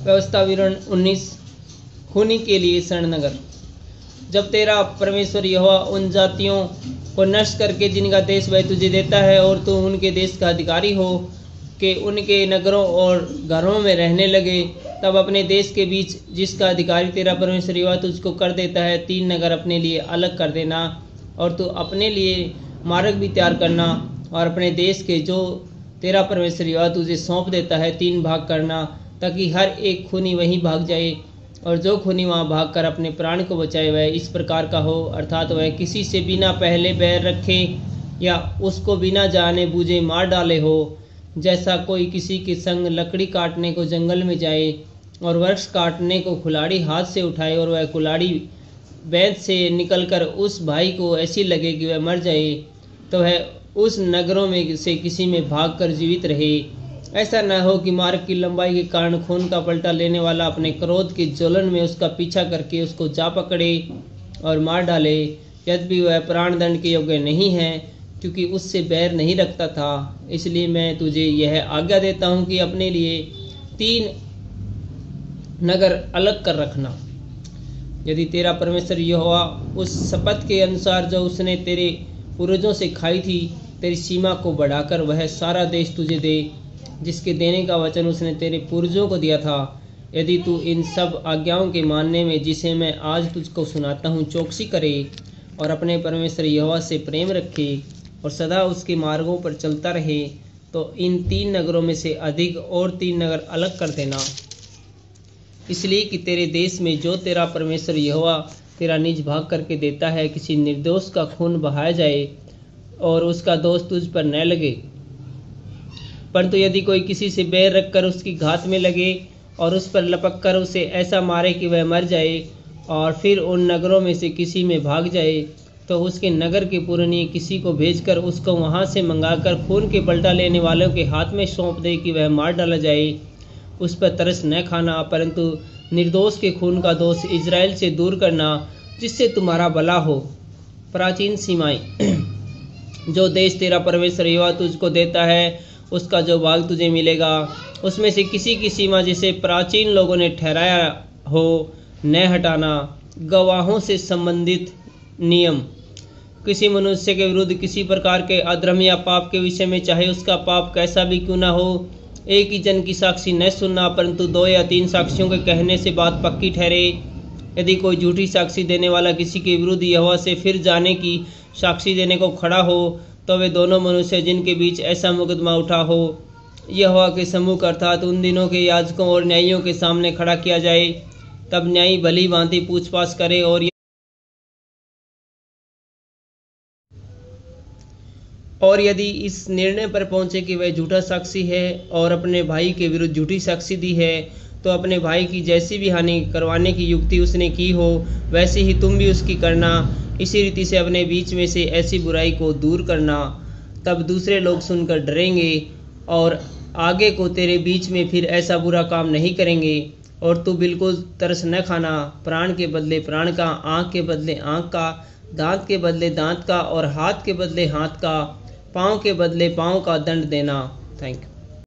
व्यवस्था विवरण 19 खूनी के लिए शरणनगर। जब तेरा परमेश्वर यहोवा उन जातियों को नष्ट करके जिनका देश वह तुझे देता है और तू उनके देश का अधिकारी हो कि उनके नगरों और घरों में रहने लगे, तब अपने देश के बीच जिसका अधिकारी तेरा परमेश्वर यहोवा तुझको कर देता है 3 नगर अपने लिए अलग कर देना, और तू अपने लिए मार्ग भी तैयार करना और अपने देश के जो तेरा परमेश्वर यहोवा तुझे सौंप देता है 3 भाग करना, ताकि हर एक खूनी वहीं भाग जाए और जो खूनी वहाँ भागकर अपने प्राण को बचाए वह इस प्रकार का हो, अर्थात वह किसी से बिना पहले बैर रखे या उसको बिना जाने बूझे मार डाले हो। जैसा कोई किसी के संग लकड़ी काटने को जंगल में जाए और वृक्ष काटने को कुल्हाड़ी हाथ से उठाए और वह कुल्हाड़ी बैत से निकलकर उस भाई को ऐसी लगे कि वह मर जाए, तो वह उस नगरों में से किसी में भागकर जीवित रहे। ऐसा न हो कि मार्ग की लंबाई के कारण खून का पलटा लेने वाला अपने क्रोध के ज्वलन में उसका पीछा करके उसको जा पकड़े और मार डाले, यद्यपि वह प्राणदंड के योग्य नहीं है, क्योंकि उससे बैर नहीं रखता था। इसलिए मैं तुझे यह आज्ञा देता हूँ कि अपने लिए 3 नगर अलग कर रखना। यदि तेरा परमेश्वर यहोवा उस शपथ के अनुसार जो उसने तेरे पूर्वजों से खाई थी, तेरी सीमा को बढ़ाकर वह सारा देश तुझे दे जिसके देने का वचन उसने तेरे पूर्वजों को दिया था, यदि तू इन सब आज्ञाओं के मानने में जिसे मैं आज तुझको सुनाता हूँ चौकसी करे और अपने परमेश्वर यहोवा से प्रेम रखे और सदा उसके मार्गों पर चलता रहे, तो इन 3 नगरों में से अधिक और 3 नगर अलग कर देना, इसलिए कि तेरे देश में जो तेरा परमेश्वर यहोवा तेरा निज भाग करके देता है किसी निर्दोष का खून बहाया जाए और उसका दोष तुझ पर न लगे। परंतु यदि कोई किसी से बैर रखकर उसकी घात में लगे और उस पर लपक कर उसे ऐसा मारे कि वह मर जाए और फिर उन नगरों में से किसी में भाग जाए, तो उसके नगर के पुरनिये किसी को भेजकर उसको वहां से मंगाकर खून के पलटा लेने वालों के हाथ में सौंप दे कि वह मार डाला जाए। उस पर तरस न खाना, परंतु निर्दोष के खून का दोष इजराइल से दूर करना, जिससे तुम्हारा भला हो। प्राचीन सीमाएं। जो देश तेरा परमेश्वर यहोवा तुझको देता है उसका जो भाग तुझे मिलेगा, उसमें से किसी की सीमा जिसे प्राचीन लोगों ने ठहराया हो न हटाना। गवाहों से संबंधित नियम। किसी मनुष्य के विरुद्ध किसी प्रकार के अधर्म या पाप के विषय में, चाहे उसका पाप कैसा भी क्यों न हो, एक ही जन की साक्षी न सुनना, परंतु 2 या 3 साक्षियों के कहने से बात पक्की ठहरे। यदि कोई झूठी साक्षी देने वाला किसी के विरुद्ध यहोवा से फिर जाने की साक्षी देने को खड़ा हो, तो वे दोनों मनुष्य जिनके बीच ऐसा मुकदमा उठा हो यहोवा के सम्मुख अर्थात उन दिनों के याजकों और न्यायियों के सामने खड़ा किया जाए। तब न्यायी भली भांति पूछपाछ करे और यदि इस निर्णय पर पहुंचे कि वह झूठा साक्षी है और अपने भाई के विरुद्ध झूठी साक्षी दी है, तो अपने भाई की जैसी भी हानि करवाने की युक्ति उसने की हो वैसे ही तुम भी उसकी करना। इसी रीति से अपने बीच में से ऐसी बुराई को दूर करना, तब दूसरे लोग सुनकर डरेंगे और आगे को तेरे बीच में फिर ऐसा बुरा काम नहीं करेंगे। और तू बिल्कुल तरस न खाना, प्राण के बदले प्राण का, आँख के बदले आँख का, दांत के बदले दांत का और हाथ के बदले हाथ का, पाँव के बदले पाँव का दंड देना। Thank you.